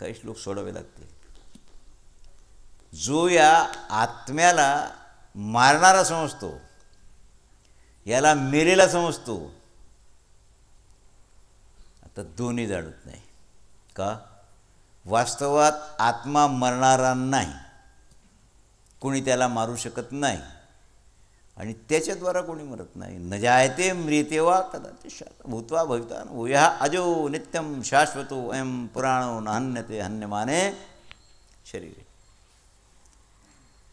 काही श्लोक सोडावे लागतील. जो या आत्म्याला मारणारा समजतो, याला मेलेला समजतो, आता दोन्ही जाणत नाही. का? वास्तवात आत्मा मरणारा नाही, कोणी त्याला मारू शकत नाही आणि त्याच्याद्वारा कोणी मरत नाही. न जायते म्रियते वा कदाचित् भूत्वा भविता भूयः अजो नित्यं शाश्वतो अयं पुराणो न हन्यते हन्यमाने शरीरे.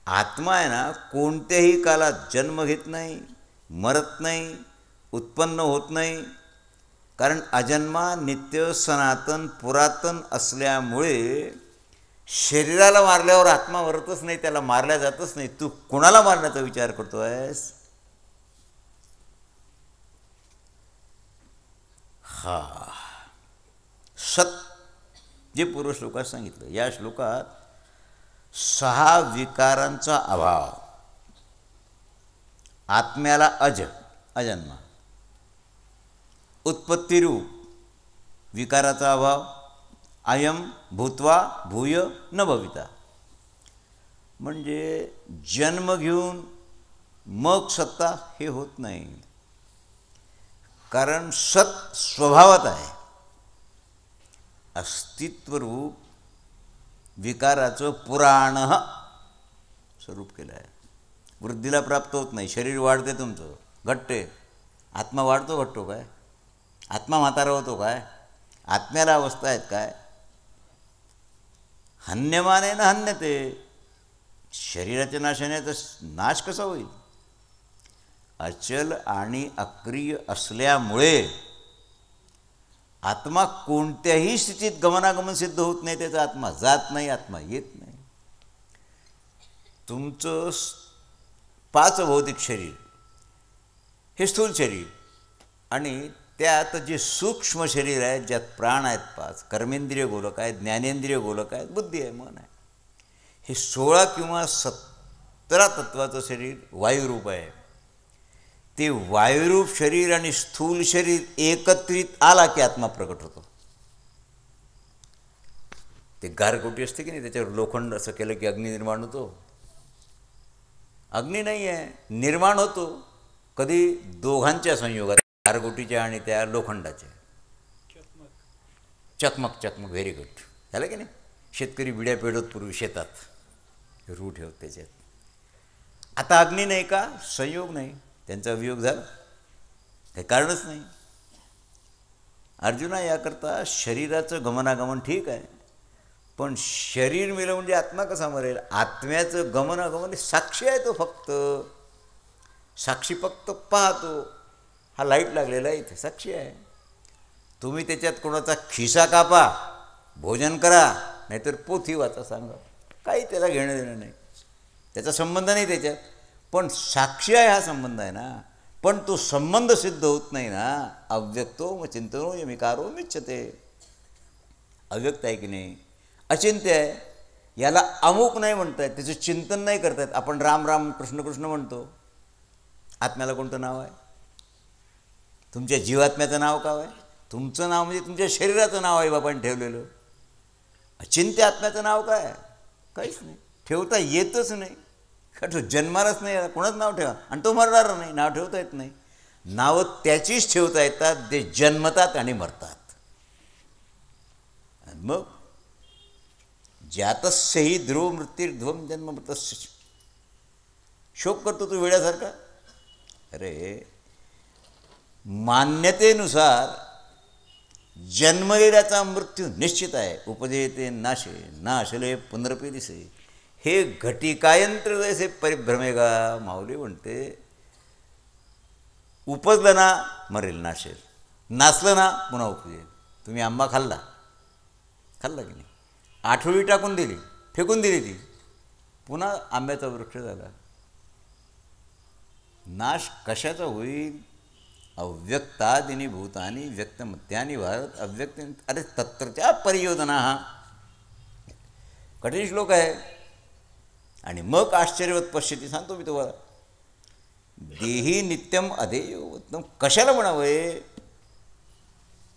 आत्मा आहे ना, कोणत्याही कालात जन्म घेत नाही, मरत नाही, उत्पन्न होत नाही. कारण अजन्मा, नित्य, सनातन, पुरातन असल्यामुळे शरीराला मारल्यावर आत्मा मरतच नाही, त्याला मारल्या जातच नाही. तू कोणाला मारण्याचा विचार करतो आहेस? हा सत जे पूर्व श्लोकात सांगितलं, या श्लोकात 6 विकारांचा अभाव. आत्म्याला अजन्मा, उत्पत्तिरूप विकाराचा अभाव, अयम भूत्वा भूय न भविता. म्हणजे जन्म घेऊन मग सत्ता हे होत नाही, कारण सत स्वभावात आहे. अस्तित्वरूप विकाराचं पुराण स्वरूप केलं आहे. वृद्धीला प्राप्त होत नाही, शरीर वाढते तुमचं, घटते. आत्मा वाढतो घटतो काय? आत्मा म्हातारा होतो काय? आत्म्याला अवस्था आहेत काय? हन्यमाने न हन्यते. शरीराच्या नाशाने तर नाश कसा होईल? अचल आणि अक्रिय असल्यामुळे आत्मा कोणत्याही स्थितीत गमनागमन सिद्ध होत नाही. त्याचा आत्मा जात नाही, आत्मा येत नाही. तुमचं 5 भौतिक शरीर हे स्थूल शरीर, आणि त्यात जे सूक्ष्म शरीर आहे, ज्यात प्राण आहेत 5, कर्मेंद्रिय गोलक आहेत, ज्ञानेंद्रिय गोलक आहेत, बुद्धी आहे, मन आहे. हे 16 किंवा 17 तत्वाचं शरीर वायुरूप आहे. ते वायुरूप शरीर आणि स्थूल शरीर एकत्रित आला की आत्मा प्रकट होतो. ते गारगोटी असते की नाही, त्याच्यावर लोखंड असं केलं की अग्नी निर्माण होतो. अग्नी नाही आहे, निर्माण होतो कधी? दोघांच्या संयोगात, गारगोटीच्या आणि त्या लोखंडाच्या. चकमक व्हेरी गुड. झालं की नाही? शेतकरी बिड्या पेढत पूर्वी शेतात रू ठेवत त्याच्यात. आता अग्नी नाही का? संयोग नाही, त्यांचा वियोग झाला, काही कारणच नाही. अर्जुना, याकरता शरीराचं गमनागमन ठीक आहे, पण शरीर मेलं म्हणजे आत्मा कसा मरेल? आत्म्याचं गमनागमन साक्षी आहे, तो फक्त साक्षी, फक्त पाहतो. हा लाईट लागलेला आहे इथे, साक्षी आहे. तुम्ही त्याच्यात कोणाचा खिसा कापा, भोजन करा, नाहीतर पोथी वाचा, सांगा, काही त्याला घेणं देणं नाही, त्याचा संबंध नाही त्याच्यात. पण साक्षी आहे, हा संबंध आहे ना. पण तो संबंध सिद्ध होत नाही ना. अव्यक्तो मग चिंतनो यमिकारो मिच्छते. अव्यक्त आहे की नाही? अचिंत्य आहे. याला अमुक नाही म्हणतायत, त्याचं चिंतन नाही करतायत. आपण राम राम कृष्ण कृष्ण म्हणतो. आत्म्याला कोणतं नाव आहे? तुमच्या जीवात्म्याचं नाव काय आहे? तुमचं नाव म्हणजे तुमच्या शरीराचं नाव आहे बापाने ठेवलेलं. अचिंत्य आत्म्याचं नाव काय आहे? काहीच नाही, ठेवता येतच नाही. का तो जन्मालाच नाही, कोणाचं नाव ठेवा? आणि तो मरणार नाही, नाव ठेवता येत नाही. नावं त्याचीच ठेवता येतात ते जन्मतात आणि मरतात. आणि मग जातस्यही ध्रुव मृत्युर्ध्वम जन्म मृतस्य. शोक करतो तू वेड्यासारखा. अरे, मान्यतेनुसार जन्मलेल्याचा मृत्यू निश्चित आहे. उपजेते नाशे नाशले पुनरपी दिसे. हे घटिकायंत्र जैसे परिभ्रमेगा. माऊली म्हणते, उपजलं ना मरेल, नाशेल. नाचलं ना पुन्हा उपजेल. तुम्ही आंबा खाल्ला की नाही? आठवडी टाकून दिली, फेकून दिली, ती पुन्हा आंब्याचा वृक्ष झाला. नाश कशाचा होईल? अव्यक्तादिनी भूतानी व्यक्तमत्यानी भारत अव्यक्त. अरे तत्रच्या परियोजना. हा कठीण श्लोक आहे. आणि मग आश्चर्यवत पश्यती सांगतो मी तुम्हाला. देही नित्यम अधेयो उत्तम. कशाला म्हणावं?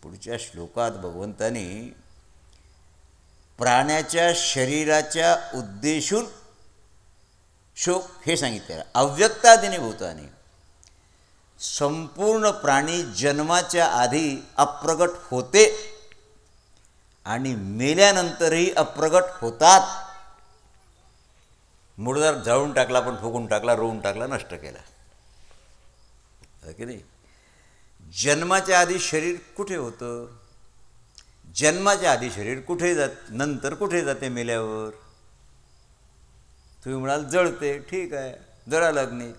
पुढच्या श्लोकात भगवंतानी प्राण्याच्या शरीराच्या उद्देशून शोक हे सांगितलेलं. अव्यक्तादिनी भूतानी, संपूर्ण प्राणी जन्माच्या आधी अप्रगट होते आणि मेल्यानंतरही अप्रगट होतात. मुळदार जाळून टाकला, पण फुकून टाकला, रोवून टाकला, नष्ट केला, की नाही. जन्माच्या आधी शरीर कुठे होतं? जन्माच्या आधी शरीर कुठे नंतर कुठे जाते मेल्यावर? तुम्ही म्हणाल जळते, ठीक आहे, जळालं अग्नीत.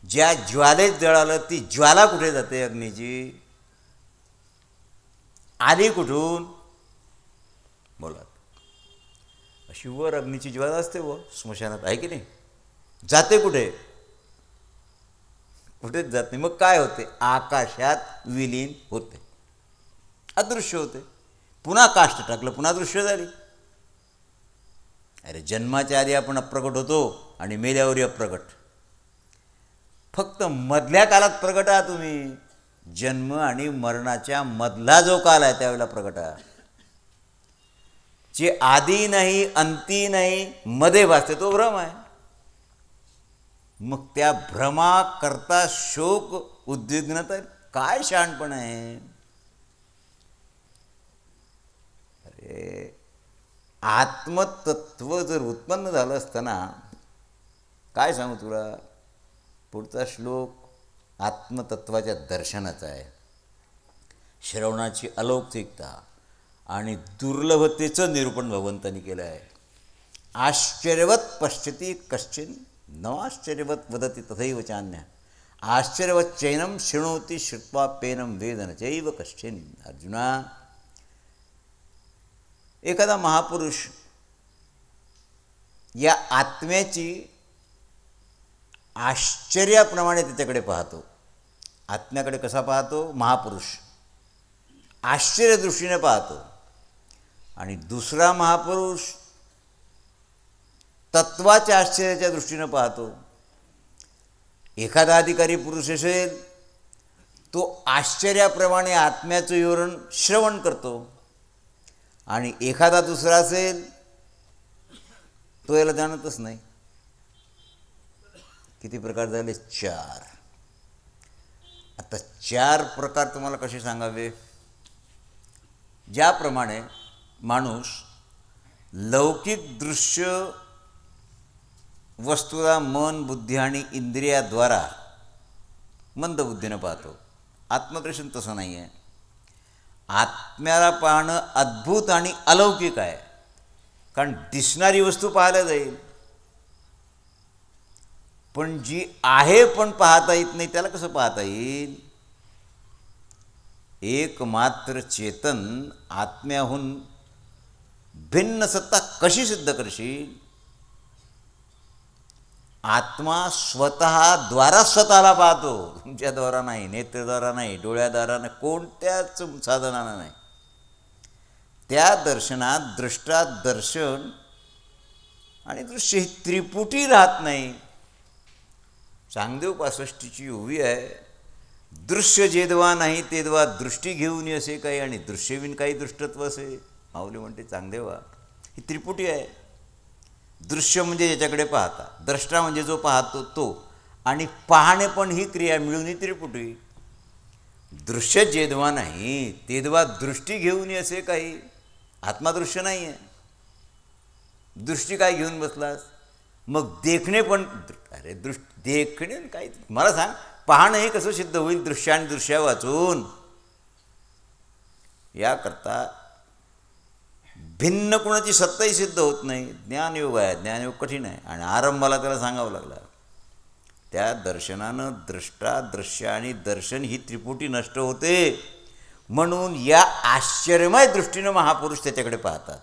ज्या ज्वालेत जळालं ती ज्वाला कुठे जाते अग्नीची? आली कुठून? बोला. अशी वर अग्नीची ज्वाला असते व स्मशानात, आहे की नाही? जाते कुठे? कुठेच जात नाही. मग काय होते? आकाशात विलीन होते, अदृश्य होते. पुन्हा काष्ट टाकलं, पुन्हा दृश्य झाली. अरे जन्माच्या आधी आपण अप्रगट होतो आणि मेल्यावरही अप्रगट. फक्त मधल्या काळात प्रगट आहात तुम्ही. जन्म आणि मरणाच्या मधला जो काल आहे त्यावेळेला प्रगट आहात. जे आधी नाही, अंती नाही, मध्ये भासते तो भ्रम आहे. मग त्या भ्रमाकरता शोक, उद्विग्नता, काय शहाणपण आहे? अरे आत्मतत्व जर उत्पन्न झालं असताना, काय सांगू तुला, पुढचा श्लोक आत्मतत्वाच्या दर्शनाचा आहे. श्रवणाची अलौकिकता आणि दुर्लभतेचं निरूपण भगवंतांनी केलं आहे. आश्चर्यवत पश्यति कश्चिन न आश्चर्यवत वदति तथैव चान्य आश्चर्यवत चैनम शृणोति श्रुत्वा पेनम वेद न चैव कश्चिन. अर्जुना, एखादा महापुरुष या आत्म्याची आश्चर्याप्रमाणे त्याच्याकडे पाहतो. आत्म्याकडे कसा पाहतो? महापुरुष आश्चर्यदृष्टीने पाहतो. आणि दुसरा महापुरुष तत्वाच्या आश्चर्याच्या दृष्टीनं पाहतो. एखादा अधिकारी पुरुष असेल तो आश्चर्याप्रमाणे आत्म्याचं विवरण श्रवण करतो, आणि एखादा दुसरा असेल तो याला जाणतच नाही. किती प्रकार झाले? 4. आता 4 प्रकार तुम्हाला कसे सांगावे? ज्याप्रमाणे माणूस लौकिक दृश्य वस्तूला मन, बुद्धी आणि इंद्रियाद्वारा मंदबुद्धीनं पाहतो. आत्मदर्शन तसं नाही आहे. आत्म्याला पाहणं अद्भुत आणि अलौकिक आहे, कारण दिसणारी वस्तू पाहायला जाईल, पण जी आहे पण पाहता येत नाही त्याला कसं पाहता येईल? एकमात्र चेतन आत्म्याहून भिन्न सत्ता कशी सिद्ध करशील? आत्मा स्वतःद्वारा स्वतःला पाहतो, तुमच्याद्वारा नाही, नेत्रद्वारा नाही, डोळ्याद्वारा नाही, कोणत्याच साधनानं नाही. त्या दर्शनात दृष्टा, दर्शन आणि दृश्य ही त्रिपुटी राहत नाही. चांगदेव 65ची ओवी आहे, दृश्य जेदवा नाही तेदवा दृष्टी घेऊन असे काही, आणि दृश्यविन काही दृष्टत्व असे. माऊली म्हणते चांगदेवा ही त्रिपुटी आहे. दृश्य म्हणजे ज्याच्याकडे पाहता, द्रष्टा म्हणजे जो पाहतो तो, आणि पाहणे पण ही क्रिया मिळून ही त्रिपुटी. दृश्य जेदवा नाही तेदवा दृष्टी घेऊन असे काही. आत्मादृश्य नाही आहे, दृष्टी काय घेऊन बसलास? मग देखणे पण, अरे देखणे काय? मला सांग, पाहणं हे कसं सिद्ध होईल? दृश्य आणि दृश्य वाचून. याकरता भिन्न कोणाची सत्ताही सिद्ध होत नाही. ज्ञानयोग आहे, ज्ञानयोग कठीण आहे, आणि आरंभाला त्याला सांगावं लागला. त्या दर्शनानं दृष्टा, दृश्य आणि दर्शन ही त्रिपुटी नष्ट होते. म्हणून या आश्चर्यमय दृष्टीनं महापुरुष त्याच्याकडे पाहतात.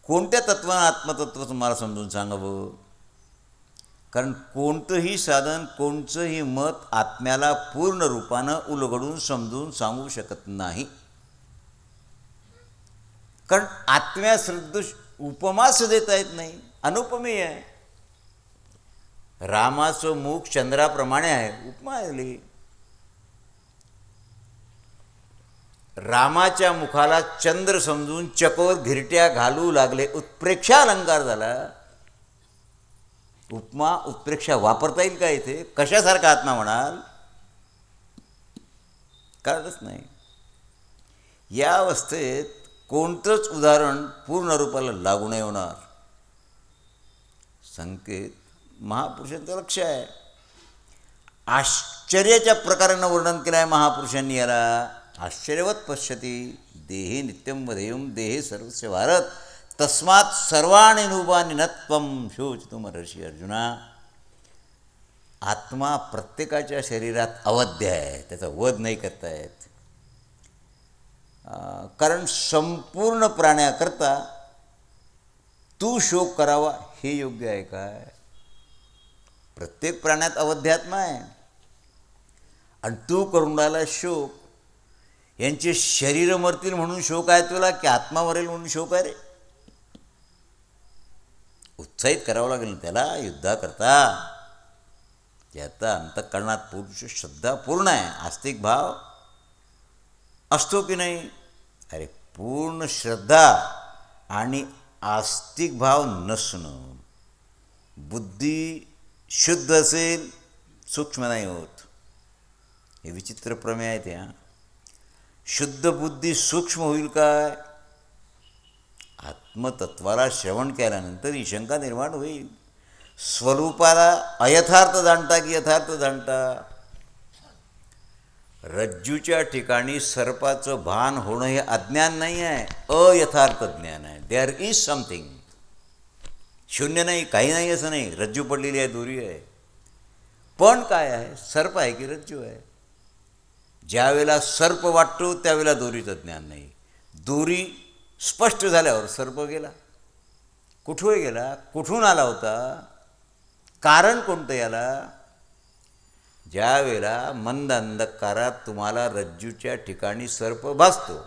कोणत्या तत्वानं आत्मतत्व तुम्हाला समजून सांगावं? कारण कोणतंही साधन, कोणचंही मत आत्म्याला पूर्ण रूपानं उलगडून समजून सांगू शकत नाही. कारण आत्म्यासदृश उपमाच देता येत नाही, अनुपमेय आहे. रामाचं मुख चंद्राप्रमाणे आहे, उपमा आली. रामाच्या मुखाला चंद्र समजून चकोर घिरट्या घालू लागले. उत्प्रेक्षा अलंकार झाला. उपमा उत्प्रेक्षा वापरता येईल का इथे? कशासारखा आत्मा म्हणाल? कारणच नाही. या अवस्थेत कोणतंच उदाहरण पूर्ण रूपाला लागू नाही होणार. संकेत महापुरुषांचं लक्ष आहे. आश्चर्याच्या प्रकारानं वर्णन केलं आहे महापुरुषांनी याला. आश्चर्यवत पश्यती देहे नित्यम वदेयम देहे सर्वस्य भारत तस्मात् सर्वाणि नूपानि न त्वं शोचितुमर्हसि अर्जुना. आत्मा प्रत्येकाच्या शरीरात अवध्य आहे, त्याचा वध नाही करता येत. कारण संपूर्ण प्राण्याकरता तू शोक करावा हे योग्य आहे काय? प्रत्येक प्राण्यात अवध्यात्मा आहे आणि तू करून राहिला शोक. यांचे शरीर मरतील म्हणून शोक आहे तुला की आत्मा मरेल म्हणून शोक आहे रे? उत्साहित करावं लागेल त्याला युद्धाकरता. ज्याचा अंतःकरणात पुरुष श्रद्धा पूर्ण आहे, आस्तिक भाव असतो की नाही? अरे पूर्ण श्रद्धा आणि आस्तिक भाव नसणं, बुद्धी शुद्ध असेल सूक्ष्म नाही होत. हे विचित्र प्रमेय आहे त्या. शुद्ध बुद्धी सूक्ष्म होईल काय? आत्मतत्वाला श्रवण केल्यानंतर ही शंका निर्माण होईल. स्वरूपाला अयथार्थ जाणता की यथार्थ जाणता? रज्जूच्या ठिकाणी सर्पाचं भान होणं हे अज्ञान नाही आहे, अयथार्थ ज्ञान आहे. There is something. शून्य नाही, काही नाही असं नाही. रज्जू पडलेली आहे, दोरी आहे, पण काय आहे? सर्प आहे की रज्जू आहे? ज्यावेळेला सर्प वाटतो त्यावेळेला दोरीचं ज्ञान नाही. दोरी स्पष्ट झाल्यावर सर्प गेला. कुठून गेला? कुठून आला होता? कारण कोणतं याला? ज्या वेळेला मंद अंधकारात तुम्हाला रज्जूच्या ठिकाणी सर्प भासतो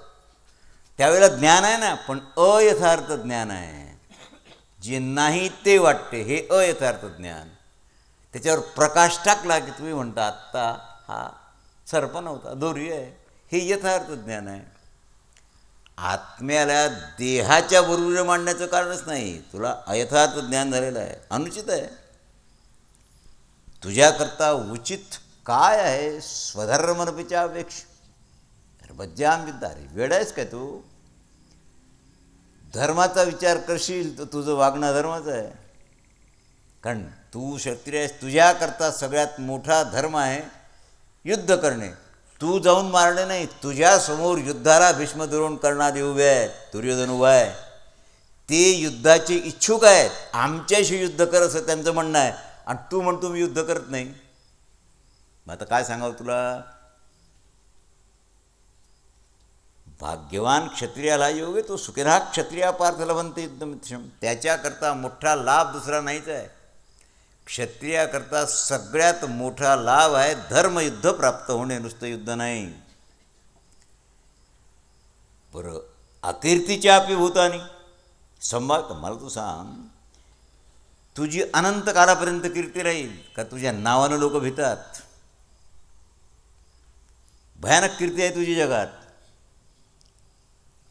त्यावेळेला ज्ञान आहे ना, पण अयथार्थ ज्ञान आहे. जे नाही ते वाटते हे अयथार्थ ज्ञान. त्याच्यावर प्रकाश टाकला की तुम्ही म्हणता आत्ता हा सर्प नव्हता, दोरी आहे. हे यथार्थ ज्ञान आहे. आत्म्याला देहाच्या बरोबर मांडण्याचं कारणच नाही. तुला अयथार्थ ज्ञान झालेलं आहे, अनुचित आहे. तुझ्याकरता उचित काय आहे? स्वधर्मनपीच्या अपेक्षा. अरे बज्जाम विद्यारे, वेळ आहेस काय तू? धर्माचा विचार करशील तर तुझं वागणं धर्माचं आहे. कारण तू क्षत्रिय आहेस, तुझ्याकरता सगळ्यात मोठा धर्म आहे युद्ध करणे. तू जाऊन मारणे नाही. तुझ्यासमोर युद्धाला भीष्म द्रोण कर्णादी उभे आहेत, दुर्योधन उभा आहे. ते युद्धाचे इच्छुक आहेत, आमच्याशी युद्ध कर असं त्यांचं म्हणणं आहे. आणि तू म्हणतो मी युद्ध करत नाही. मग आता काय सांगावं तुला? भाग्यवान क्षत्रियाला योग आहे तो सुखिरा क्षत्रिया पार्थ लभन्ते युद्धमित्यम्. त्याच्याकरता मोठा लाभ दुसरा नाहीच आहे. क्षत्रियाकरता सगळ्यात मोठा लाभ आहे धर्मयुद्ध प्राप्त होणे, नुसतं युद्ध नाही. बरं, अकीर्तीच्या अपि भूतानी संभाळ. मला तू सांग, तुझी अनंत कालापर्यंत कीर्ती राहील का तुझ्या नावानं लोक भितात? भयानक कीर्ती आहे तुझी जगात.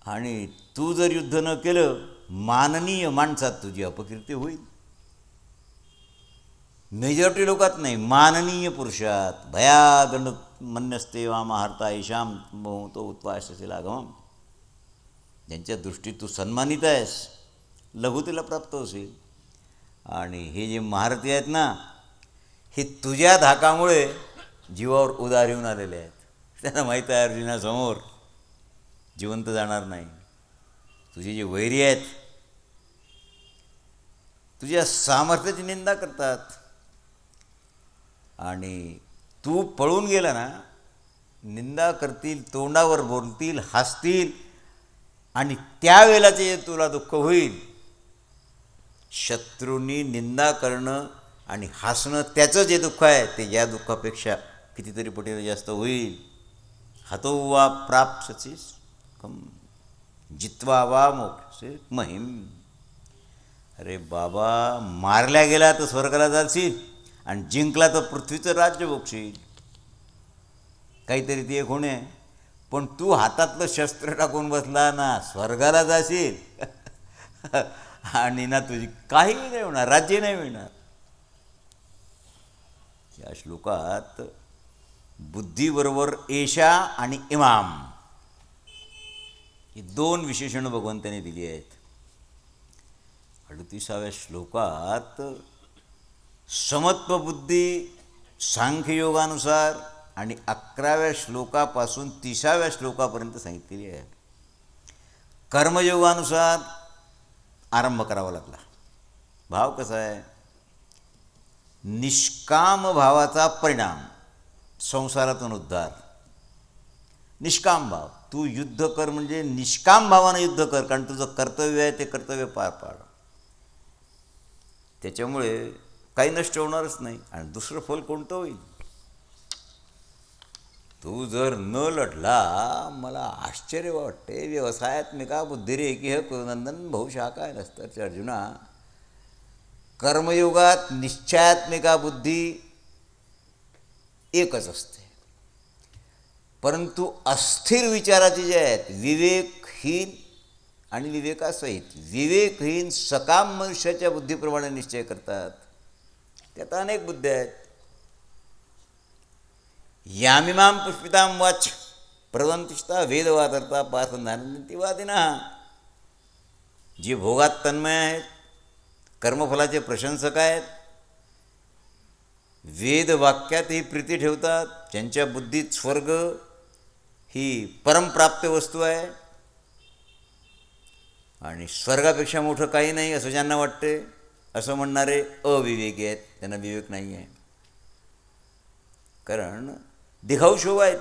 आणि तू जर युद्ध न केलं, माननीय माणसात तुझी अपकीर्ती होईल. मेजॉरिटी लोकात नाही, माननीय पुरुषात. भयागंड मन्यस्ते वामाहर्ता ईशाम तो उत्वासशील आगमम. ज्यांच्या दृष्टीत तू सन्मानित आहेस, लघुतेला प्राप्त होशील. आणि हे जे महारथी आहेत ना, हे तुझ्या धाकामुळे जीवावर उदार येऊन आलेले आहेत. त्यांना माहीत आहे अर्जुनासमोर जिवंत जाणार नाही. तुझे जे वैरी आहेत तुझ्या सामर्थ्याची निंदा करतात. आणि तू पळून गेला ना, निंदा करतील, तोंडावर बोलतील, हसतील. आणि त्यावेळेलाचे जे तुला दुःख होईल, शत्रूंनी निंदा करणं आणि हसणं, त्याचं जे दुःख आहे ते या दुःखापेक्षा कितीतरी पटीने जास्त होईल. हतो वा प्राप्स्यसि जित्वा वा मोक्षसे महिम. अरे बाबा, मारल्या गेला तर स्वर्गाला जाशील आणि जिंकला तर पृथ्वीचं राज्य भोगशील. काहीतरी ती एक होणे. पण तू हातातलं शस्त्र टाकून बसला ना स्वर्गाला जाशील आणि ना तुझी काही नाही होणार, राज्य नाही मिळणार. या श्लोकात बुद्धीबरोबर एषा आणि इमाम ही दोन विशेषणं भगवंताने दिली आहेत. 38व्या श्लोकात समत्व बुद्धी सांख्ययोगानुसार आणि 11व्या श्लोकापासून 30व्या श्लोकापर्यंत सांगितलेली आहे. कर्मयोगानुसार आरंभ करावा लागला. भाव कसा आहे? निष्काम भावाचा परिणाम संसारातून उद्धार. निष्काम भाव, तू युद्ध कर म्हणजे निष्काम भावानं युद्ध कर, कारण तुझं कर्तव्य आहे ते कर्तव्य पार पाड. त्याच्यामुळे काही नष्ट होणारच नाही. आणि दुसरं फल कोणतं होईल? तू जर न लढला, मला आश्चर्य वाटते, व्यवसायात्मिका बुद्धिरेकी कुरुनंदन बहुशाखा नसतं. अर्जुना, कर्मयोगात निश्चयात्मिका बुद्धी एकच असते, परंतु अस्थिर विचाराचे जे आहेत, विवेकहीन आणि विवेकासहित, विवेकहीन सकाम मनुष्याच्या बुद्धीप्रमाणे निश्चय करतात. त्यात अनेक बुद्ध्या आहेत. यामिमाम पुष्पिताम वाच प्रवंतिष्ठा वेदवादरता पार्थानंती वादिना. जे भोगात तन्मय आहेत, कर्मफलाचे प्रशंसक आहेत, वेदवाक्यातही प्रीती ठेवतात, ज्यांच्या बुद्धीत स्वर्ग ही परमप्राप्य वस्तू आहे आणि स्वर्गापेक्षा मोठं काही नाही असं ज्यांना वाटते, असं म्हणणारे अविवेकी आहेत. त्यांना विवेक नाही आहे. कारण दिखाऊ शोभा आहे,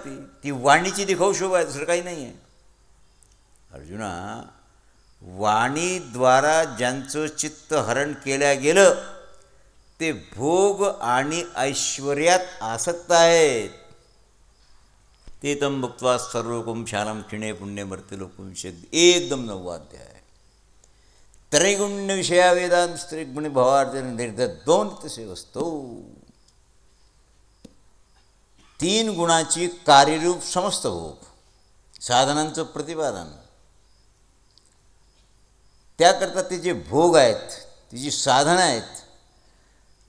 ती वाणीची दिखाऊ शोभा आहे, दुसरं काही नाही आहे. अर्जुना, वाणीद्वारा ज्यांचं चित्त हरण केलं गेलं ते भोग आणि ऐश्वर्यात आसक्त आहेत. ते तम भुक्त्वा सर्वलोकं शालं क्षिणे पुण्ये मर्त्य लोकं एकदम 9वा अध्याय. त्रैगुण्य विषया वेदांत स्त्रीगुणी भावार्जन निर्दोन तसे वस्तू. 3 गुणाची कार्यरूप समस्त भोग, साधनांचं प्रतिपादन. त्याकरता ते जे भोग आहेत, ती जी साधनं आहेत,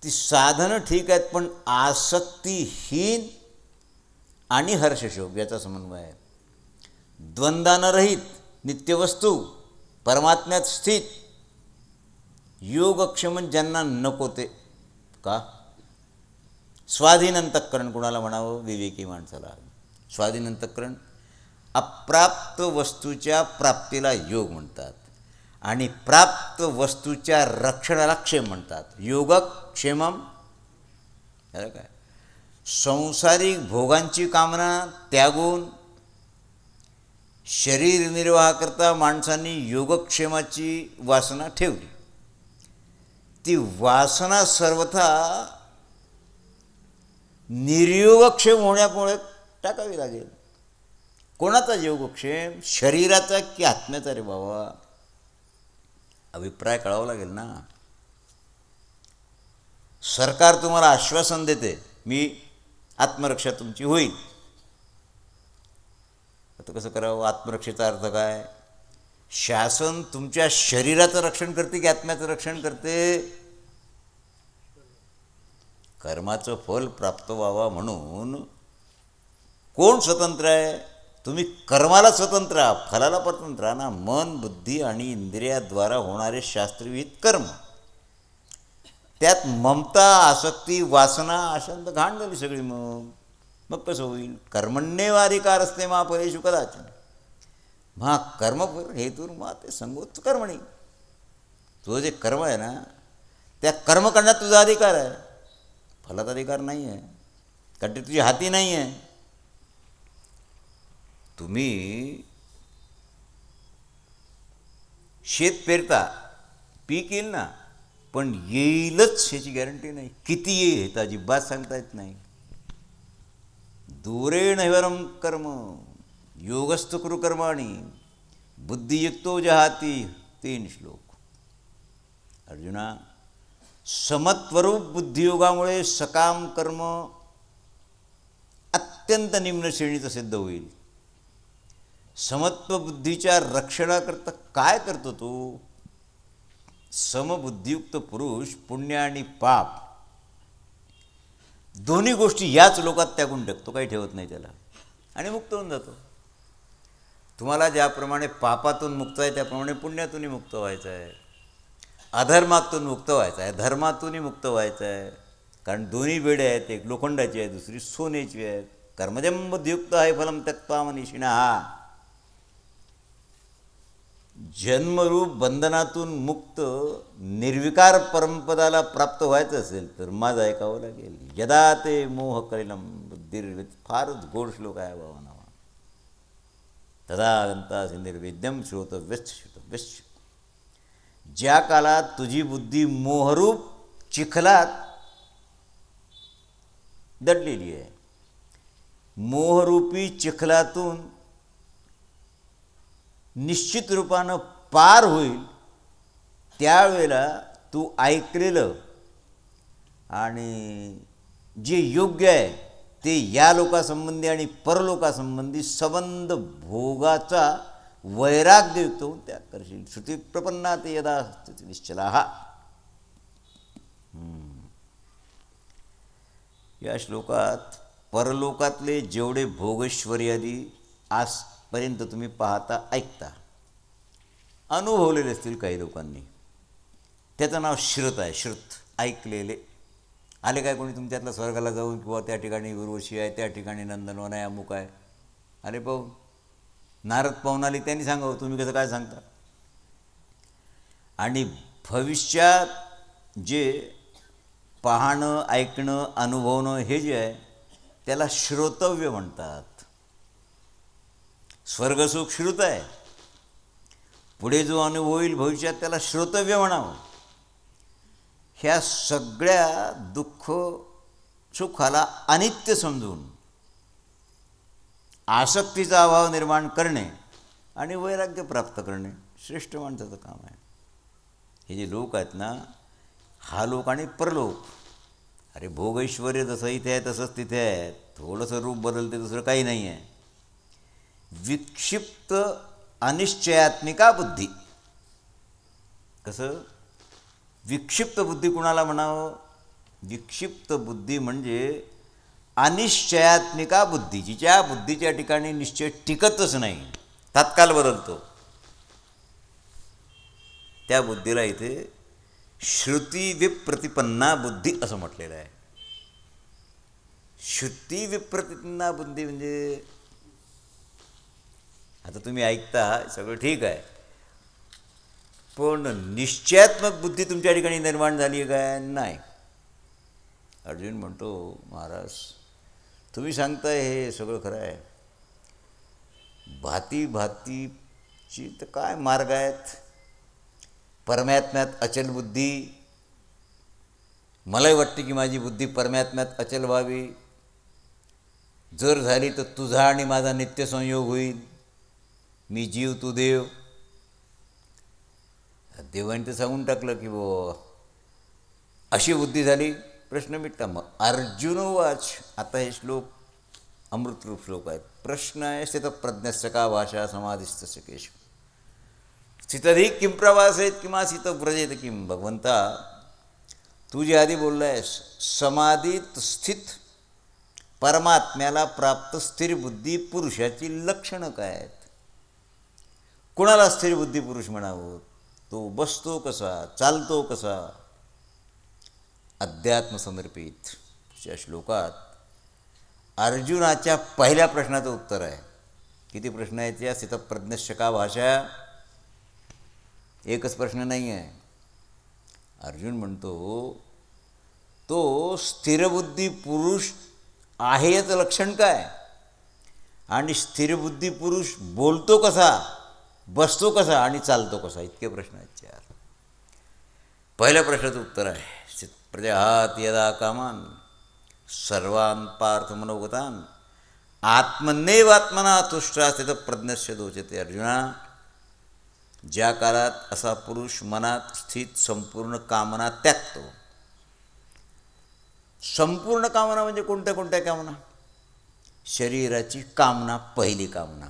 ती साधनं ठीक आहेत, पण आसक्तीहीन आणि हर्षशोभ याचा समन्वय आहे. द्वंद्वानं रहित नित्यवस्तू, परमात्म्यात स्थित, योगक्षम ज्यांना नको ते. का? स्वाधीन अंतःकरण कुणाला म्हणावं? विवेकी माणसाला. स्वाधीन अंतःकरण. अप्राप्त वस्तूच्या प्राप्तीला योग म्हणतात आणि प्राप्त वस्तूच्या रक्षणाला क्षेम म्हणतात. योगक्षेमम. याला काय? संसारिक भोगांची कामना त्यागून शरीर निर्वाहाकरता माणसांनी योगक्षेमाची वासना ठेवली. ती वासना सर्वथा निर्योगक्षेम होण्यामुळे टाकावी लागेल. कोणाचा योगक्षेम? शरीराचा की आत्म्याचा? रे बाबा, अभिप्राय कळावा लागेल ना. सरकार तुम्हाला आश्वासन देते, मी आत्मरक्षा तुमची होईल. आता कसं करावं? आत्मरक्षेचा अर्थ काय? शासन तुमच्या शरीराचं रक्षण करते की आत्म्याचं रक्षण करते? कर्माचं फल प्राप्त व्हावा म्हणून कोण स्वतंत्र आहे? तुम्ही कर्माला स्वतंत्र आहात, फलाला परतंत्र आहात ना. मन, बुद्धी आणि इंद्रियाद्वारा होणारे शास्त्रविहित कर्म, त्यात ममता, आसक्ती, वासना अशांत घाण झाली सगळी. मग कसं होईल? कर्मण्येवाधिकार असते मा फलेषु कदाचन. महा कर्मफल हेतूर मा ते संगोच कर्मणी. तुझं जे कर्म आहे ना, त्या कर्म करण्यात तुझा अधिकार आहे, फलात अधिकार नाही आहे, कारण ते तुझ्या हाती नाही आहे. तुम्ही शेत पेरता, पीक येईल ना, पण येईलच ह्याची गॅरंटी नाही. किती येईल तर अजिबात सांगता येत नाही. दूरेण हिवरम कर्म योगस्थ कुरु कर्माणि बुद्धियुक्तो जहाती. 3 श्लोक. अर्जुना, समत्वरूप बुद्धियोगामुळे सकाम कर्म अत्यंत निम्न श्रेणीचं सिद्ध होईल. समत्व बुद्धीच्या रक्षणाकरता काय करतो तू? समबुद्धियुक्त पुरुष पुण्य आणि पाप दोन्ही गोष्टी याच लोकात त्यागून टाकतो, काही ठेवत नाही त्याला, आणि मुक्त होऊन जातो. तुम्हाला ज्याप्रमाणे पापातून मुक्त आहे त्याप्रमाणे पुण्यातूनही मुक्त व्हायचं आहे, अधर्मातून मुक्त व्हायचं आहे, धर्मातूनही मुक्त व्हायचं आहे. कारण दोन्ही बेडे आहेत, एक लोखंडाची आहे, दुसरी सोन्याची आहे. कर्मजं बुद्धियुक्त आहे फलम त्यक्त्वा मनीषिणः. जन्मरूप बंधनातून मुक्त निर्विकार परमपदाला प्राप्त व्हायचं असेल तर माझं ऐकावं लागेल. यदा ते मोह कलिलम बुद्धिर्विद, फारच गोड श्लोक आहे बाबा नावा. तदा गंतासी निर्वेद्यम श्रोतव्यश्च. ज्या काळात तुझी बुद्धी मोहरूप चिखलात दडलेली आहे, मोहरूपी चिखलातून निश्चित रूपानं पार होईल, त्यावेळेला तू ऐकलेलं आणि जे योग्य आहे ते या लोकासंबंधी आणि परलोकासंबंधी संबंध भोगाचा वैराग्ययुक्त होऊन त्याग करशील. श्रुती प्रपन्नात यदा निश्चला. या श्लोकात परलोकातले जेवढे भोगैश्वर्यादी आजपर्यंत तुम्ही पाहता ऐकता अनुभवलेले असतील काही लोकांनी, त्याचं नाव श्रुत आहे. श्रुत ऐकलेले. आले काय कोणी तुमच्यातलं स्वर्गाला जाऊन, किंवा त्या ठिकाणी उर्वशी आहे, त्या ठिकाणी नंदनवन आहे, अमुक आहे, आले पाहून? नारद पाहून आले, त्यांनी सांगावं, तुम्ही कसं काय सांगता? आणि भविष्यात जे पाहणं, ऐकणं, अनुभवणं हे जे आहे त्याला श्रोतव्य म्हणतात. स्वर्गसुख श्रुत आहे, पुढे जो अनुभव होईल भविष्यात त्याला श्रोतव्य म्हणावं. ह्या सगळ्या दुःख सुखाला अनित्य समजून आसक्तीचा अभाव निर्माण करणे आणि वैराग्य प्राप्त करणे श्रेष्ठ माणसाचं काम आहे. हे जे लोक आहेत ना, हा लोक आणि परलोक, अरे भोगैश्वर्य जसं इथे आहे तसंच तिथे आहे, थोडंसं रूप बदलते, दुसरं काही नाही आहे. विक्षिप्त अनिश्चयात्मिका बुद्धी. कसं विक्षिप्त बुद्धी कुणाला म्हणावं? विक्षिप्त बुद्धी म्हणजे अनिश्चयात्मिका बुद्धी, जिच्या बुद्धीच्या ठिकाणी निश्चय टिकतच नाही, तात्काळ बदलतो. त्या बुद्धीला इथे श्रुती विप्रतिपन्ना बुद्धी असं म्हटलेलं आहे. श्रुती विप्रतिपन्ना बुद्धी म्हणजे आता तुम्ही ऐकता सगळं ठीक आहे, पण निश्चयात्मक बुद्धी तुमच्या ठिकाणी निर्माण झाली काय? नाही. अर्जुन म्हणतो, महाराज तुम्ही सांगताय हे सगळं खरं आहे, भाती भातीची तर काय मार्ग आहेत? परमात्म्यात अचल बुद्धी, मलाही वाटते की माझी बुद्धी परमात्म्यात अचल व्हावी. जर झाली तर तुझा आणि माझा नित्य संयोग होईल, मी जीव तू देव. देवाने तर सांगून टाकलं की वो अशी बुद्धी झाली, प्रश्न मिटला. मग अर्जुन वाच. आता हे श्लोक अमृतरूप श्लोक आहेत. प्रश्न आहे, स्थितप्रज्ञस्य का भाषा समाधिस्थस्य केशव, स्थितधी किं प्रवासेत किंवा स्थित व्रजेत किं. भगवंता तू जे आधी बोलला आहेस, समाधीत स्थित परमात्म्याला प्राप्त स्थिर बुद्धी पुरुषाची लक्षणं काय आहेत? कुणाला स्थिर बुद्धी पुरुष म्हणावं? तो बसतो कसा, चालतो कसा? अध्यात्मसमर्पित या श्लोकात अर्जुनाच्या पहिल्या प्रश्नाचं उत्तर आहे. किती प्रश्न आहेत या? स्थितप्रज्ञस्य का भाषा, एकच प्रश्न नाही आहे. अर्जुन म्हणतो तो स्थिरबुद्धी पुरुष आहे याचं लक्षण काय, आणि स्थिरबुद्धी पुरुष बोलतो कसा, बसतो कसा आणि चालतो कसा? इतके प्रश्न आहेत चार. पहिल्या प्रश्नाचं उत्तर आहे, प्रजाहात यदा कामान सर्वान् पार्थ मनोगतान् आत्मन्येवात्मना तुष्टा स्थितप्रज्ञस्य दोचते. अर्जुना, ज्या काळात असा पुरुष मनात स्थित संपूर्ण कामना त्यागतो. संपूर्ण कामना म्हणजे कोणत्या कोणत्या कामना? शरीराची कामना पहिली कामना,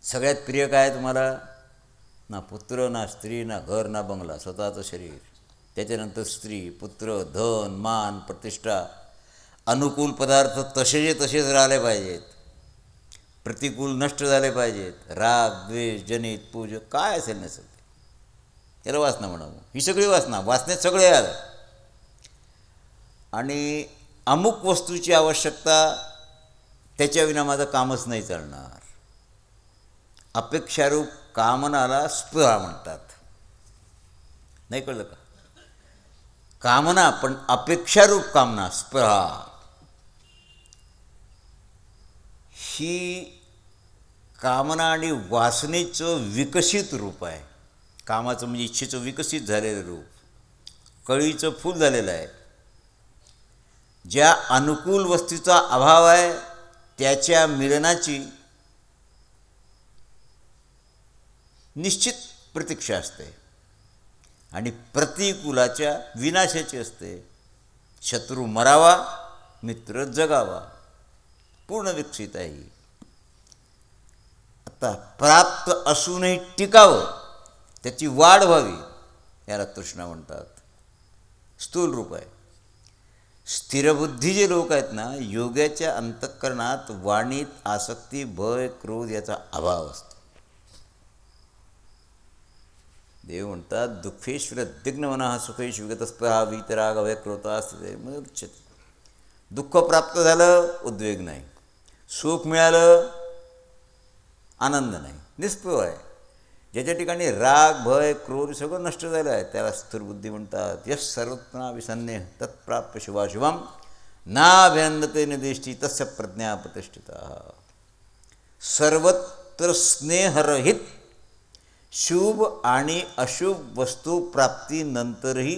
सगळ्यात प्रिय काय तुम्हाला? ना पुत्र, ना स्त्री, ना घर, ना बंगला, स्वतःचं शरीर. त्याच्यानंतर स्त्री, पुत्र, धन, मान, प्रतिष्ठा. अनुकूल पदार्थ तसेच राहिले पाहिजेत, प्रतिकूल नष्ट झाले पाहिजेत. राग, द्वेष, जनित, पूजक काय असेल नसेल त्याला वासना म्हणावं. ही सगळी वासनेत सगळे आलं. आणि अमुक वस्तूची आवश्यकता, त्याच्याविना माझं कामच नाही चालणार. अपेक्षारूप कामनाला स्पृहा म्हणतात. नाही कळलं का? कामना, पण अपेक्षारूप कामना, स्पृहा, ही कामना आणि वासनेचं विकसित रूप आहे. कामाचं म्हणजे इच्छेचं विकसित झालेलं रूप, कळीचं फूल झालेलं आहे. ज्या अनुकूल वस्तूचा अभाव आहे त्याच्या मिलनाची निश्चित प्रतीक्षा असते आणि प्रतिकूलाच्या विनाशाची असते. शत्रू मरावा, मित्र जगावा, पूर्ण विकसित आहे. आता प्राप्त असूनही टिकावं, त्याची वाढ व्हावी, याला तृष्णा म्हणतात. स्थूल रूप आहे. स्थिरबुद्धी जे लोक आहेत ना, योग्याच्या अंतःकरणात वाणीत आसक्ती, भय, क्रोध याचा अभाव असतो. देव म्हणतात दुःखेश्वर दिग्नमनः सुखेश विगतस्पृहा वीतराग अव्यक्रोता असते. मग उच्चते. दुःख प्राप्त झालं, उद्वेग नाही. सुख मिळालं, आनंद नाही, निस्पृह आहे. ज्याच्या ठिकाणी राग, भय, क्रोध सगळं नष्ट झालं आहे त्याला स्थिरबुद्धी म्हणतात. यश सर्वत्ना विसन्ने तत्प्राप्य शुभाशुभम नाभिनंदते निर्दिष्टी तस्य प्रज्ञा प्रतिष्ठिता. सर्वत्र स्नेहरहित, शुभ आणि अशुभ वस्तू प्राप्तीनंतरही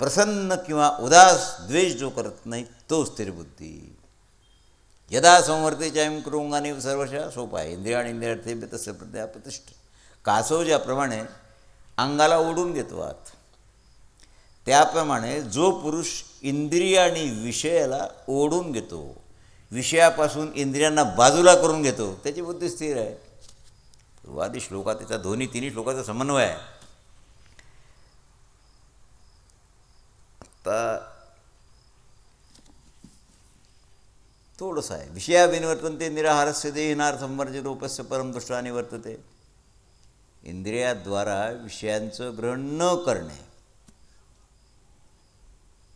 प्रसन्न किंवा उदास द्वेष जो करत नाही तो स्थिरबुद्धी. यदा संवर्ते चायम कृंगाने सर्वशः सोपा आहे. इंद्रिया आणि इंद्रियार्थे तस्य प्रज्ञा प्रतिष्ठिता. कासव ज्याप्रमाणे अंगाला ओढून देतो आत, त्याप्रमाणे जो पुरुष इंद्रिय आणि विषयाला ओढून घेतो, विषयापासून इंद्रियांना बाजूला करून घेतो, त्याची बुद्धी स्थिर आहे. वादी श्लोकात त्याचा तिन्ही श्लोकाचा समन्वय आहे. आता थोडंसं आहे. विषयाविनिवर्तन्ते निराहारस्य देहिनार संवर्ज्य रूपस्य परम दृष्टानि वर्तते. इंद्रियाद्वारा विषयांचं ग्रहण न करणे,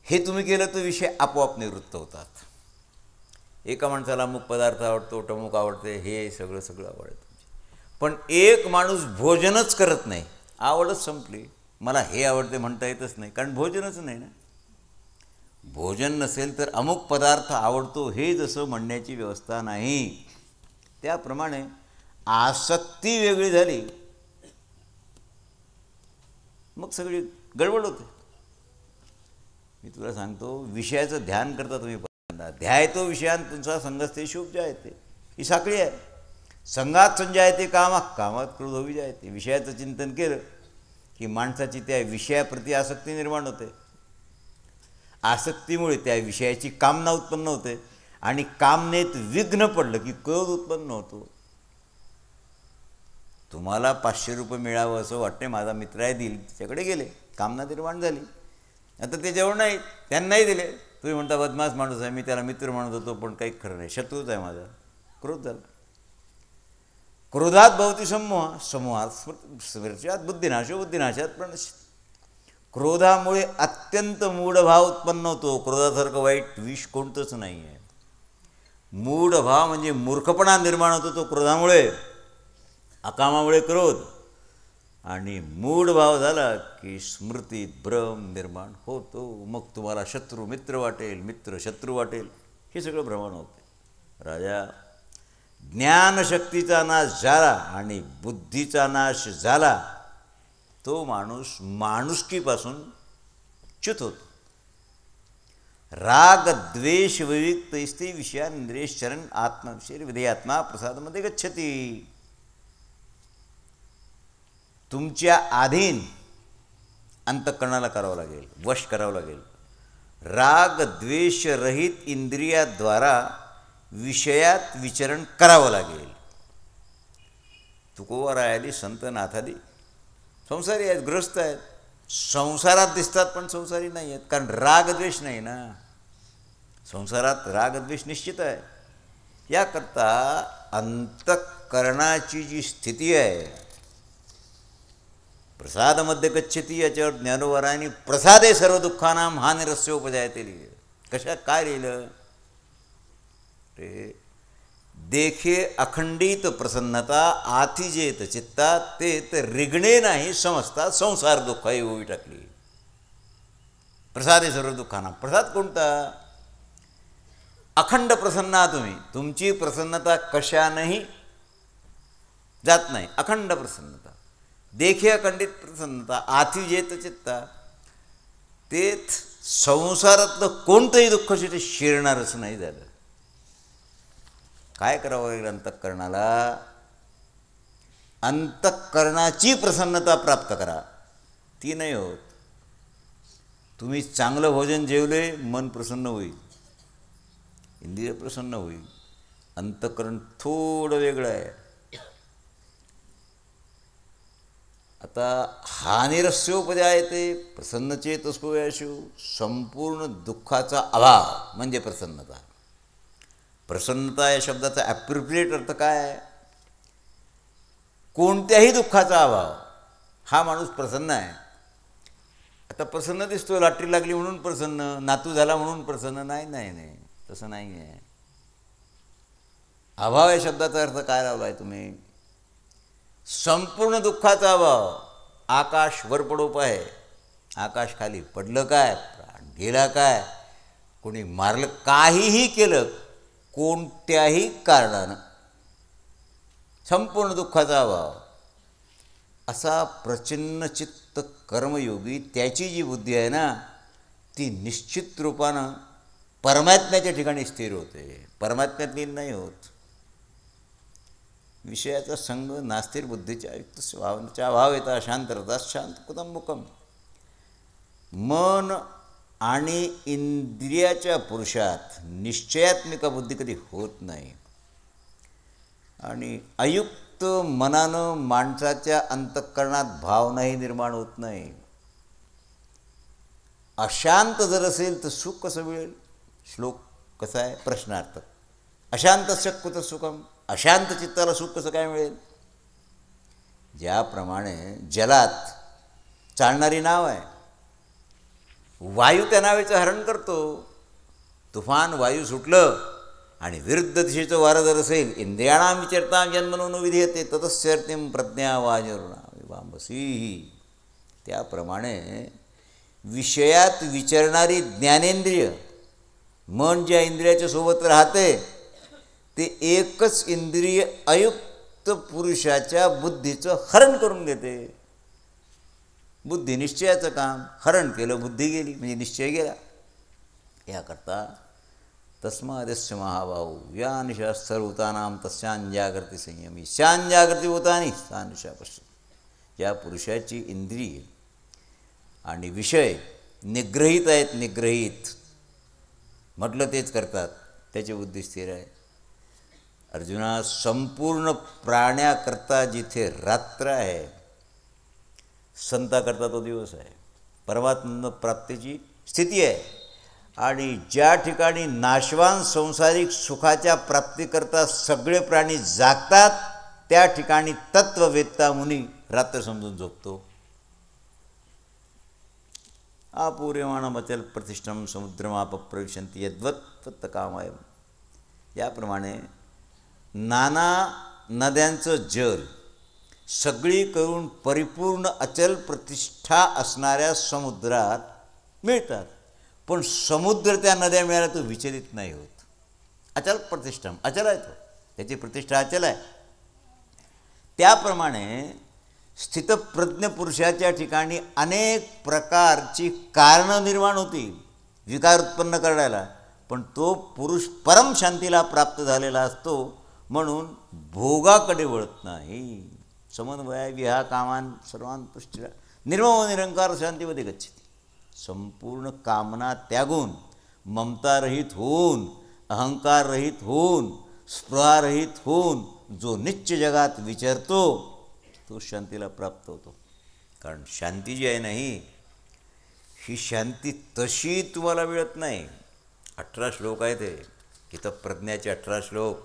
हे तुम्ही केलं तर विषय आपोआप निवृत्त होतात. एका माणसाला अमुक पदार्थ आवडतो, टमुक आवडते, हे सगळं आवडतं. पण एक माणूस भोजनच करत नाही, आवडच संपली, मला हे आवडते म्हणता येतच नाही, कारण भोजनच नाही ना. भोजन नसेल तर अमुक पदार्थ आवडतो हे जसं म्हणण्याची व्यवस्था नाही. त्याप्रमाणे आसक्ती वेगळी झाली मग सगळी गडबड होते. मी तुला सांगतो, विषयाचं ध्यान करता तुम्ही पहिल्यांदा, ध्यायतो विषयान तुमचा संगस्ते शुभ जायते, ही साखळी आहे. संगात संजायते कामात, कामात क्रोध होवी जायते. विषयाचं चिंतन केलं की माणसाची त्या विषयाप्रती आसक्ती निर्माण होते. आसक्तीमुळे त्या विषयाची कामना उत्पन्न होते आणि कामनेत विघ्न पडलं की क्रोध उत्पन्न होतो. तुम्हाला 500 रुपये मिळावं असं वाटते, माझा मित्र आहे देईल, त्याच्याकडे गेले, कामना निर्माण झाली. आता ते जेवण नाही, त्यांनाही दिले. तुम्ही म्हणता बदमाश माणूस आहे, मी त्याला मित्र म्हणत होतो, पण काही खरं नाही, शत्रूच आहे माझा. क्रोध झाला. क्रोधात भवती समूह, समूहात स्मृत्यात बुद्धिनाशो, बुद्धिनाशात प्रणश्यते. क्रोधामुळे अत्यंत मूढभाव उत्पन्न होतो. क्रोधासारखं वाईट विष कोणतंच नाही आहे. मूढभाव म्हणजे मूर्खपणा निर्माण होतो तो क्रोधामुळे, अकामामुळे क्रोध. आणि मूढभाव झाला की स्मृतीत भ्रम निर्माण होतो. मग तुम्हाला शत्रू मित्र वाटेल, मित्र शत्रू वाटेल, हे सगळं भ्रमण होते. राजा, ज्ञानशक्तीचा नाश झाला आणि बुद्धीचा नाश झाला, तो माणूस माणुसकीपासून च्युत होतो. राग द्वेष विविक्त स्त्री विषयानिंद्रियेश चरण आत्मविषय विधेयात्मा प्रसादमध्ये गच्छती. तुमच्या अधीन अंतःकरणाला करावं लागेल, वश करावं लागेल. राग द्वेष रहित इंद्रियाद्वारा विषयात विचरण करावं लागेल. तुकोबा रायादी संत नाथादी संसारी आहेत, ग्रस्त आहेत, संसारात दिसतात पण संसारी नाही आहेत, कारण रागद्वेष नाही ना. संसारात रागद्वेष निश्चित आहे. याकरता अंतःकरणाची जी स्थिती आहे, प्रसादमध्ये गच्छती, याच्यावर ज्ञानोबरायांनी प्रसादे सर्व दुःखानां हानिरस्योपजायते लिहिलं. कशा काय लिहिलं ते, देखे अखंडित प्रसन्नता आती जेत चित्ता, ते तर रिगणे नाही समजता संसार दुःख ही होई टाकली. प्रसादे सर्व दुःखानां, प्रसाद कोणता? अखंड प्रसन्न आहात तुम्ही, तुमची प्रसन्नता कशानेही जात नाही, अखंड प्रसन्नता. देखे अखंडित प्रसन्नता आती जेत चित्ता, तेच संसारातलं कोणतंही दुःख तिथे शिरणारच नाही झालं. काय करावं लागेल अंतःकरणाला? अंतःकरणाची प्रसन्नता प्राप्त करा. ती नाही होत. तुम्ही चांगलं भोजन जेवले, मन प्रसन्न होईल, इंद्रिय प्रसन्न होईल. अंतःकरण थोडं वेगळं आहे. आता हानिरस्योपजायते प्रसन्नचेतसो यशो, संपूर्ण दुःखाचा अभाव म्हणजे प्रसन्नता. प्रसन्नता या शब्दाचा ॲप्रोप्रिएट अर्थ काय आहे? कोणत्याही दुःखाचा अभाव. हा माणूस प्रसन्न आहे. आता प्रसन्न दिसतो, लॉटरी लागली म्हणून प्रसन्न, नातू झाला म्हणून प्रसन्न, नाही नाही नाही, तसं नाही आहे. अभाव या शब्दाचा अर्थ काय लावला आहे तुम्ही? संपूर्ण दुःखाचा अभाव. आकाश वर पडोप आहे, आकाश खाली पडलं काय, प्राण गेला काय, कोणी मारलं, काहीही केलं, कोणत्याही कारणानं संपूर्ण दुःखाचा अभाव. असा प्रचिन्नचित्त कर्मयोगी, त्याची जी बुद्धी आहे ना, ती निश्चित रूपानं परमात्म्याच्या ठिकाणी स्थिर होते, परमात्म्यात लीन नाही होत. विषयाचा संग नास्थिर बुद्धीच्या युक्त स्वभावाच्या अभाव येता शांत रथात शांत कुतंबुकम. मन आणि इंद्रियाच्या पुरुषात निश्चयात्मिका बुद्धी कधी होत नाही. आणि अयुक्त मनानं माणसाच्या अंतःकरणात भावनाही निर्माण होत नाही. अशांत जर असेल तर सुख कसं मिळेल? श्लोक कसा आहे? प्रश्नार्थक. अशांतस्य कुत सुखम, अशांत चित्ताला सुख कसं काय मिळेल? ज्याप्रमाणे जलात चालणारी नाव आहे, वायू त्या नावेचं हरण करतो. तुफान वायू सुटलं आणि विरुद्ध दिशेचं वारं जर असेल, इंद्रियाणां विचरतां जन्मनो विधीयते ततस्यर्तिं प्रज्ञा वायुर्ना विवांबसी. त्याप्रमाणे विषयात विचरणारी ज्ञानेंद्रिय, मन ज्या इंद्रियाच्या सोबत राहते, ते एकच इंद्रिय अयुक्त पुरुषाच्या बुद्धीचं हरण करून घेते. बुद्धी निश्चयाचं काम, हरण केलं, बुद्धी गेली, म्हणजे निश्चय गेला. याकरता तस्मादस्य महाबाहू या निशा सर्वभूतानां तस्यांजागृती संयमी शांजागृती भूतानी सा निशा पश्य. ज्या पुरुषाची इंद्रिय आणि विषय निग्रहित आहेत, निग्रहित म्हटलं तेच करतात, त्याची बुद्धी स्थिर आहे. अर्जुना, संपूर्ण प्राण्याकरता जिथे रात्र आहे, संताकरता तो दिवस आहे. परमात्म प्राप्तीची स्थिती आहे. आणि ज्या ठिकाणी नाशवान संसारिक सुखाच्या प्राप्तीकरता सगळे प्राणी जागतात, त्या ठिकाणी तत्ववेत्ता मुनी रात्र समजून झोपतो. आपूर्यमाणम अचल प्रतिष्ठम समुद्रमाप प्रविशंती यद्वत् कामायम. याप्रमाणे नाना नद्यांचं जल सगळीकडून परिपूर्ण अचल प्रतिष्ठा असणाऱ्या समुद्रात मिळतात, पण समुद्र त्या नद्या मिळाल्या तो विचलित नाही होत. अचल प्रतिष्ठा, अचल आहे तो, त्याची प्रतिष्ठा अचल आहे. त्याप्रमाणे स्थितप्रज्ञ पुरुषाच्या ठिकाणी अनेक प्रकारची कारणं निर्माण होतील विकार उत्पन्न करायला, पण तो पुरुष परम शांतीला प्राप्त झालेला असतो, म्हणून भोगाकडे वळत नाही. समन्वया विहा कामान सर्वान पुष्ट निर्मम निरंकार शांतीमध्ये गच्छति. संपूर्ण कामना त्यागून, ममतारहित होऊन, अहंकाररहित होऊन, स्पृहारहित होऊन, जो नित्य जगात विचरतो तो शांतीला प्राप्त होतो. कारण शांती जी आहे ना ही शांती तशी तुम्हाला मिळत नाही. 18 श्लोक आहेत हे हितप्रज्ञाचे 18 श्लोक.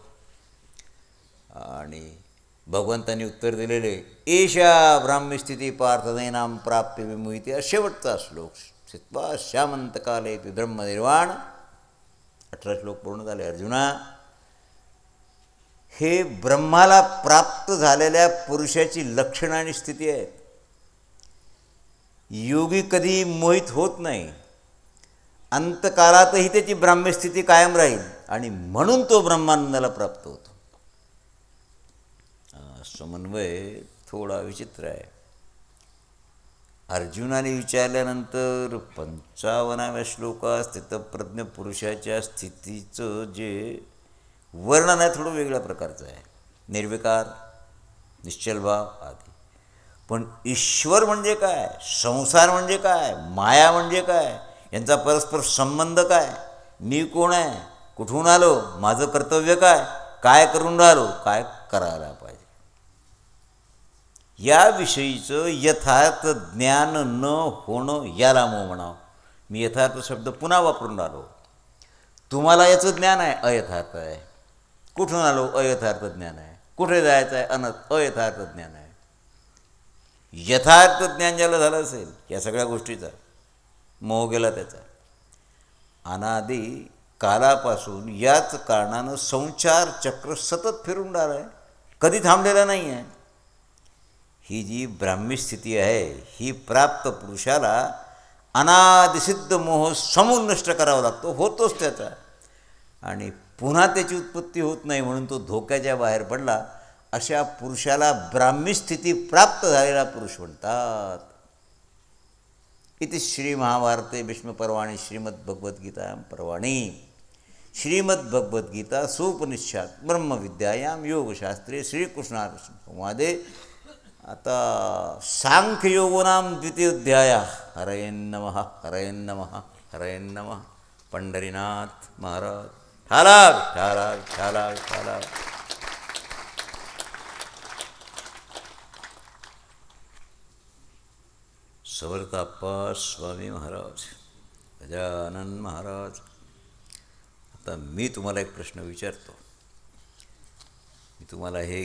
आणि भगवंतांनी उत्तर दिलेले एषा ब्राह्म्यस्थिती पार्थदैनाम प्राप्य विमुहिते, शेवटचा श्लोक स्थित्वा श्यामंतकाले ते ब्रह्मनिर्वाण. 18 श्लोक पूर्ण झाले. अर्जुना, हे ब्रह्माला प्राप्त झालेल्या पुरुषाची लक्षणं आणि स्थिती आहेत. योगी कधी मोहित होत नाही. अंतकालातही त्याची ब्राह्म्यस्थिती कायम राहील आणि म्हणून तो ब्रह्मानंदाला प्राप्त होतो. समन्वय थोडा विचित्र आहे. अर्जुनाने विचारल्यानंतर 55व्या श्लोकात स्थितप्रज्ञ पुरुषाच्या स्थितीचं जे वर्णन आहे थोडं वेगळ्या प्रकारचं आहे. निर्विकार, निश्चलभाव आदी. पण ईश्वर म्हणजे काय, संसार म्हणजे काय, माया म्हणजे काय, यांचा परस्पर संबंध काय, मी कोण आहे, कुठून आलो, माझं कर्तव्य काय, काय करून राहिलो, काय करायला पाहिजे, याविषयीचं यथार्थ ज्ञान न होणं याला मोह म्हणावं. मी यथार्थ शब्द पुन्हा वापरून राहिलो. तुम्हाला याचं ज्ञान आहे, अयथार्थ आहे. कुठून आलो, अयथार्थ ज्ञान आहे. कुठे जायचं आहे, अयथार्थ ज्ञान आहे. यथार्थ ज्ञान ज्याला झालं असेल या सगळ्या गोष्टीचा मोह गेला त्याचा. अनादी कालापासून याच कारणानं संचार चक्र सतत फिरून राहिलं आहे, कधी थांबलेलं नाही आहे. ही जी ब्राह्मी स्थिती आहे ही प्राप्त पुरुषाला अनादिसिद्ध मोह समून नष्ट करावा लागतो, होतोच त्याचा, आणि पुन्हा त्याची उत्पत्ती होत नाही. म्हणून तो धोक्याच्या बाहेर पडला. अशा पुरुषाला ब्राह्मी स्थिती प्राप्त झालेला पुरुष म्हणतात. इति श्री महाभारते भीष्मपर्वाणि श्रीमद्भगवद्गीतायां पर्वाणि श्रीमद्भगवद्गीता सोपनिषद ब्रह्मविद्यायां योगशास्त्रे श्रीकृष्णार्जुन संवादे आता सांख्ययोगो नाम द्वितीयोध्याय. हरये नमः, हरये नमः, हरये नमः. पंढरीनाथ महाराज ठाला ठाला ठाला ठाला. समर्थाप्पा स्वामी महाराज, गजानन महाराज. आता मी तुम्हाला एक प्रश्न विचारतो. मी तुम्हाला हे